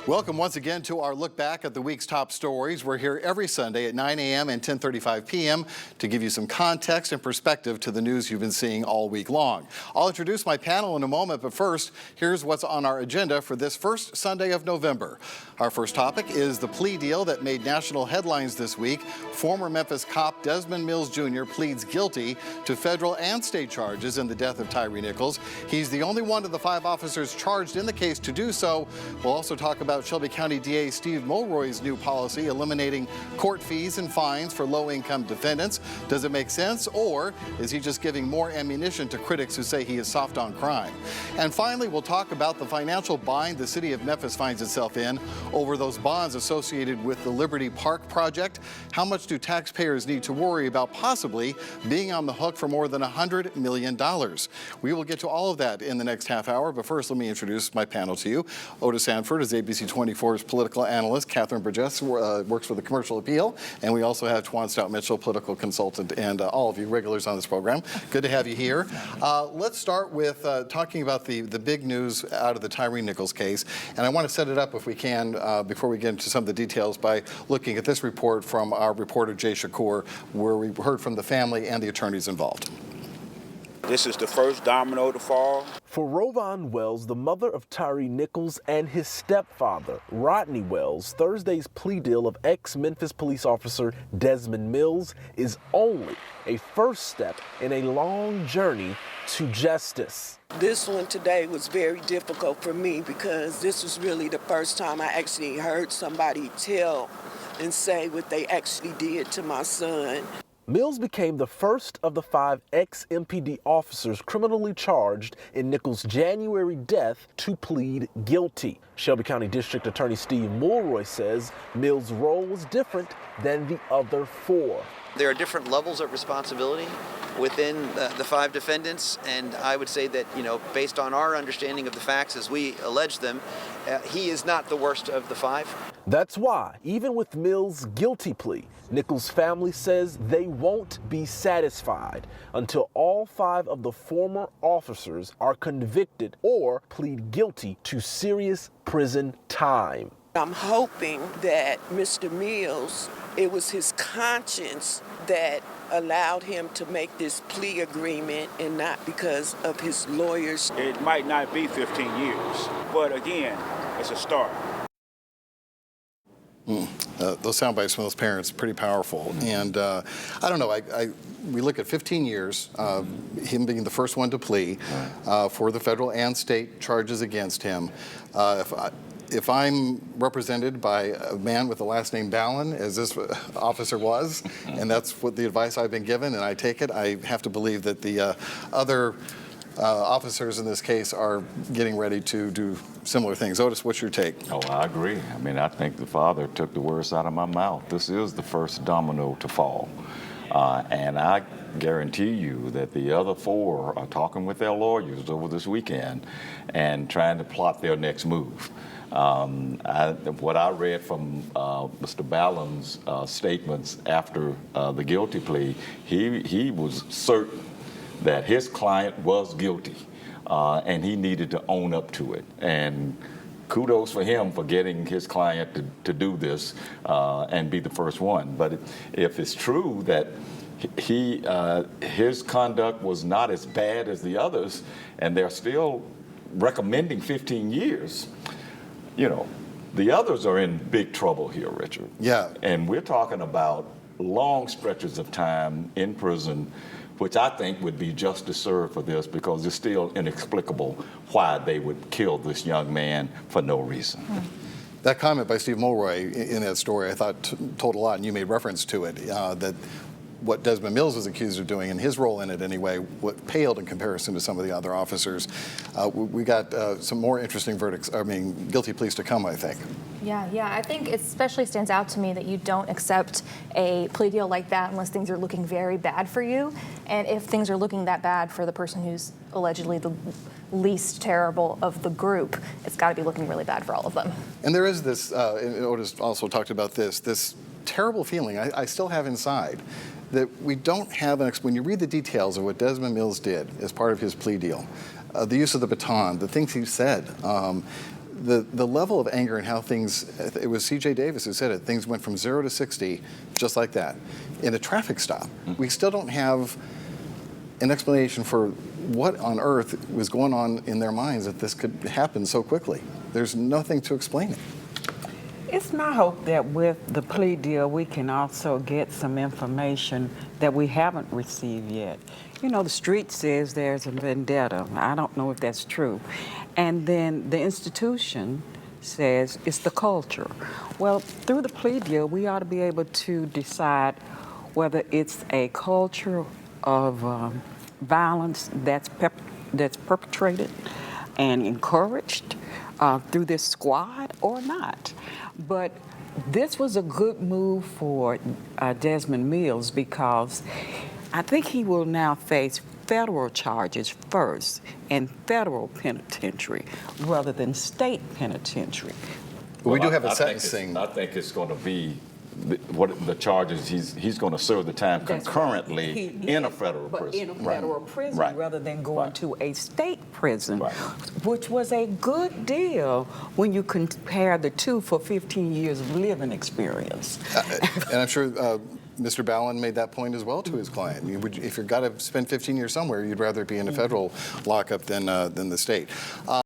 Welcome once again to our look back at the week's top stories. We're here every Sunday at 9 a.m. and 10:35 p.m. to give you some context and perspective to the news you've been seeing all week long. I'll introduce my panel in a moment, but first, here's what's on our agenda for this first Sunday of November. Our first topic is the plea deal that made national headlines this week. Former Memphis cop Desmond Mills Jr. pleads guilty to federal and state charges in the death of Tyre Nichols. He's the only one of the 5 officers charged in the case to do so. We'll also talk about Shelby County DA Steve Mulroy's new policy eliminating court fees and fines for low-income defendants. Does it make sense, or is he just giving more ammunition to critics who say he is soft on crime? And finally, we'll talk about the financial bind the city of Memphis finds itself in over those bonds associated with the Liberty Park project. How much do taxpayers need to worry about possibly being on the hook for more than $100 million? We will get to all of that in the next half hour, but first let me introduce my panel to you. Otis Sanford is ABC24's political analyst. Catherine Burgess works for the Commercial Appeal, and we also have Twan Stout-Mitchell, political consultant, and all of you regulars on this program. Good to have you here. Let's start with talking about the big news out of the Tyre Nichols case, and I want to set it up, if we can, before we get into some of the details, by looking at this report from our reporter Jay Shakur, where we heard from the family and the attorneys involved. This is the first domino to fall. For Rovon Wells, the mother of Tyre Nichols, and his stepfather, Rodney Wells, Thursday's plea deal of ex-Memphis police officer Desmond Mills is only a first step in a long journey to justice. This one today was very difficult for me because this was really the first time I actually heard somebody tell and say what they actually did to my son. Mills became the first of the 5 ex-MPD officers criminally charged in Nichols' January death to plead guilty. Shelby County District Attorney Steve Mulroy says Mills' role was different than the other 4. There are different levels of responsibility within the 5 defendants, and I would say that, based on our understanding of the facts as we allege them, he is not the worst of the 5. That's why, even with Mills' guilty plea, Nichols' family says they won't be satisfied until all 5 of the former officers are convicted or plead guilty to serious prison time. I'm hoping that Mr. Mills, it was his conscience that allowed him to make this plea agreement and not because of his lawyers. It might not be 15 years, but again, it's a start. Those sound bites from those parents, pretty powerful. And I don't know, we look at 15 years, him being the first one to plea for the federal and state charges against him. If I'm represented by a man with the last name Ballin, as this officer was, and that's what the advice I've been given, and I take it, I have to believe that the other officers in this case are getting ready to do similar things. Otis, what's your take? Oh, I agree. I mean, I think the father took the words out of my mouth. This is the first domino to fall. And I guarantee you that the other 4 are talking with their lawyers over this weekend and trying to plot their next move. What I read from Mr. Ballin's statements after the guilty plea, he was certain that his client was guilty, and he needed to own up to it. And kudos for him for getting his client to do this and be the first one. But if it's true that his conduct was not as bad as the others, and they're still recommending 15 years, the others are in big trouble here, Richard. Yeah. And we're talking about long stretches of time in prison, which I think would be justice served for this, because it's still inexplicable why they would kill this young man for no reason. That comment by Steve Mulroy in that story, I thought told a lot, and you made reference to it, that what Desmond Mills was accused of doing, and his role in it anyway, what paled in comparison to some of the other officers. We got some more interesting guilty pleas to come, I think. Yeah, I think it especially stands out to me that you don't accept a plea deal like that unless things are looking very bad for you. And if things are looking that bad for the person who's allegedly the least terrible of the group, it's got to be looking really bad for all of them. And there is this, and Otis also talked about this terrible feeling I still have inside, that we don't have when you read the details of what Desmond Mills did as part of his plea deal, the use of the baton, the things he said, the level of anger and how things, it was C.J. Davis who said it, things went from 0 to 60 just like that in a traffic stop. We still don't have an explanation for what on earth was going on in their minds that this could happen so quickly. There's nothing to explain it. It's my hope that with the plea deal, we can also get some information that we haven't received yet. You know, the street says there's a vendetta. I don't know if that's true. And then the institution says it's the culture. Well, through the plea deal, we ought to be able to decide whether it's a culture of violence that's perpetrated and encouraged through this squad or not. But this was a good move for Desmond Mills because I think he will now face federal charges first in federal penitentiary rather than state penitentiary. But we do have a sentencing. I think it's going to be what the charges. He's going to serve the time concurrently in a federal prison. In a federal prison rather than going to a state prison, which was a good deal when you compare the two for 15 years of living experience. And I'm sure Mr. Ballin made that point as well to his client. If you've got to spend 15 years somewhere, you'd rather be in a federal lockup than the state.